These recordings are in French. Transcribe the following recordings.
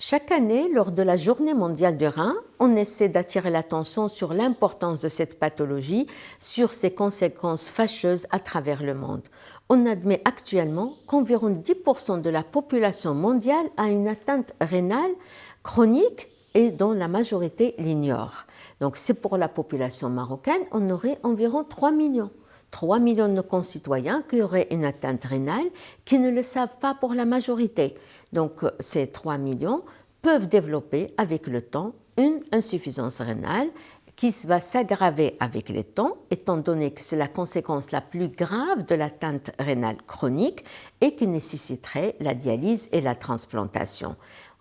Chaque année, lors de la Journée mondiale du rein, on essaie d'attirer l'attention sur l'importance de cette pathologie, sur ses conséquences fâcheuses à travers le monde. On admet actuellement qu'environ 10% de la population mondiale a une atteinte rénale chronique et dont la majorité l'ignore. Donc c'est pour la population marocaine, on aurait environ 3 millions. 3 millions de nos concitoyens qui auraient une atteinte rénale qui ne le savent pas pour la majorité. Donc ces 3 millions peuvent développer avec le temps une insuffisance rénale qui va s'aggraver avec le temps, étant donné que c'est la conséquence la plus grave de l'atteinte rénale chronique et qui nécessiterait la dialyse et la transplantation.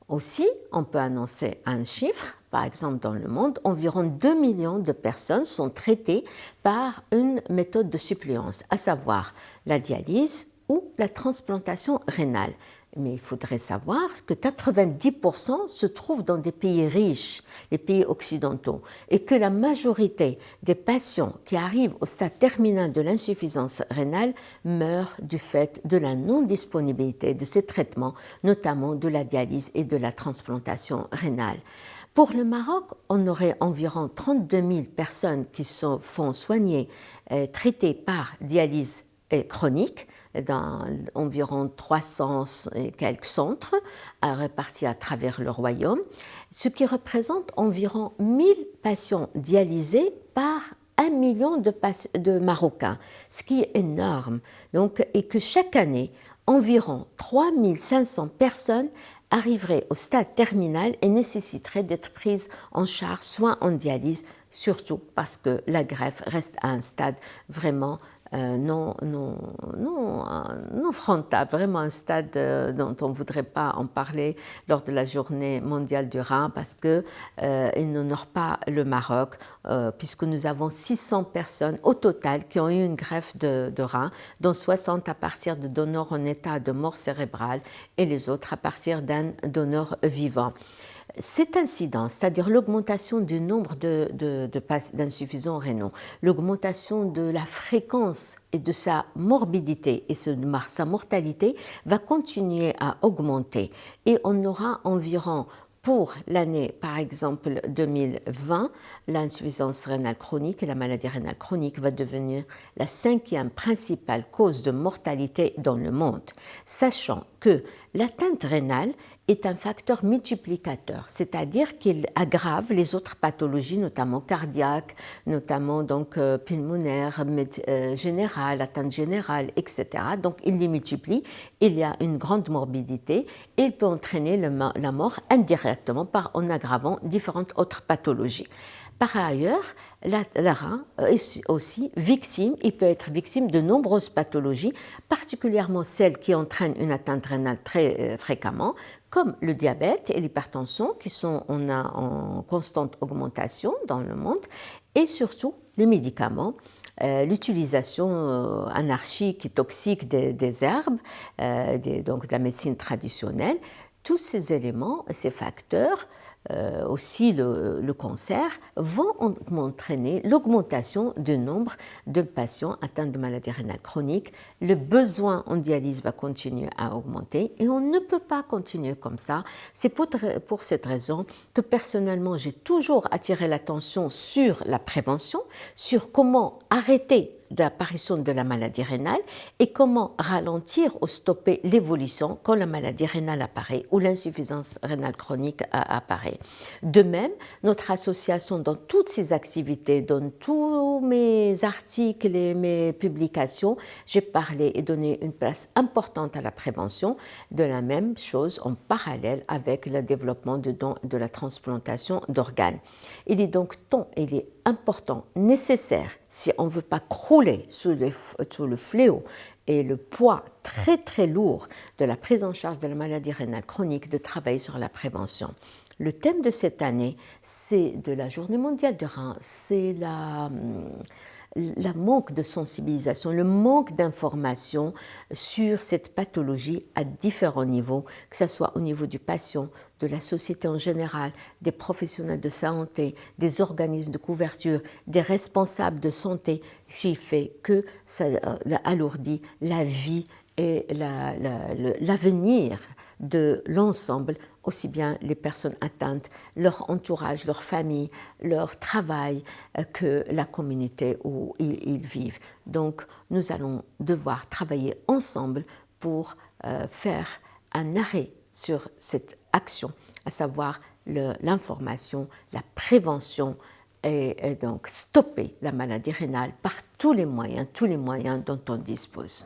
Aussi, on peut annoncer un chiffre, par exemple dans le monde, environ 2 millions de personnes sont traitées par une méthode de suppléance, à savoir la dialyse ou la transplantation rénale. Mais il faudrait savoir que 90% se trouvent dans des pays riches, les pays occidentaux, et que la majorité des patients qui arrivent au stade terminal de l'insuffisance rénale meurent du fait de la non-disponibilité de ces traitements, notamment de la dialyse et de la transplantation rénale. Pour le Maroc, on aurait environ 32 000 personnes qui se font soigner, traitées par dialyse chronique, dans environ 300 et quelques centres répartis à travers le royaume, ce qui représente environ 1000 patients dialysés par 1 million de Marocains, ce qui est énorme. Donc, et que chaque année, environ 3500 personnes arriveraient au stade terminal et nécessiteraient d'être prises en charge, soit en dialyse, surtout parce que la greffe reste à un stade vraiment non frontal, vraiment un stade dont on ne voudrait pas en parler lors de la journée mondiale du rein parce qu'il n'honore pas le Maroc, puisque nous avons 600 personnes au total qui ont eu une greffe de rein, dont 60 à partir de donneurs en état de mort cérébrale et les autres à partir d'un donneur vivant. Cette incidence, c'est-à-dire l'augmentation du nombre d'insuffisants rénaux, l'augmentation de la fréquence et de sa morbidité et sa mortalité va continuer à augmenter et on aura environ pour l'année, par exemple 2020, l'insuffisance rénale chronique et la maladie rénale chronique va devenir la 5e principale cause de mortalité dans le monde, sachant que l'atteinte rénale est un facteur multiplicateur, c'est-à-dire qu'il aggrave les autres pathologies, notamment cardiaques, notamment donc pulmonaires, générales, atteintes générales, etc. Donc il les multiplie, il y a une grande morbidité et il peut entraîner la mort indirectement en aggravant différentes autres pathologies. Par ailleurs, le rein est aussi victime, il peut être victime de nombreuses pathologies, particulièrement celles qui entraînent une atteinte rénale très fréquemment, comme le diabète et l'hypertension qui sont en constante augmentation dans le monde, et surtout les médicaments, l'utilisation anarchique et toxique des herbes, donc de la médecine traditionnelle. Tous ces éléments, ces facteurs, aussi le cancer, vont entraîner l'augmentation du nombre de patients atteints de maladies rénales chroniques. Le besoin en dialyse va continuer à augmenter et on ne peut pas continuer comme ça. C'est pour cette raison que personnellement, j'ai toujours attiré l'attention sur la prévention, sur comment arrêter l'apparition de la maladie rénale et comment ralentir ou stopper l'évolution quand la maladie rénale apparaît ou l'insuffisance rénale chronique apparaît. De même, notre association dans toutes ses activités, dans tous mes articles et mes publications, j'ai parlé et donné une place importante à la prévention, de la même chose en parallèle avec le développement de la transplantation d'organes. Il est donc important, nécessaire, si on ne veut pas crouler sous le fléau et le poids très très lourd de la prise en charge de la maladie rénale chronique, de travailler sur la prévention. Le thème de cette année, c'est de la Journée mondiale du rein, c'est la manque de sensibilisation, le manque d'information sur cette pathologie à différents niveaux, que ce soit au niveau du patient, de la société en général, des professionnels de santé, des organismes de couverture, des responsables de santé, qui fait que ça alourdit la vie et l'avenir de l'ensemble, aussi bien les personnes atteintes, leur entourage, leur famille, leur travail, que la communauté où ils vivent. Donc nous allons devoir travailler ensemble pour faire un arrêt sur cette action, à savoir l'information, la prévention et donc stopper la maladie rénale par tous les moyens dont on dispose.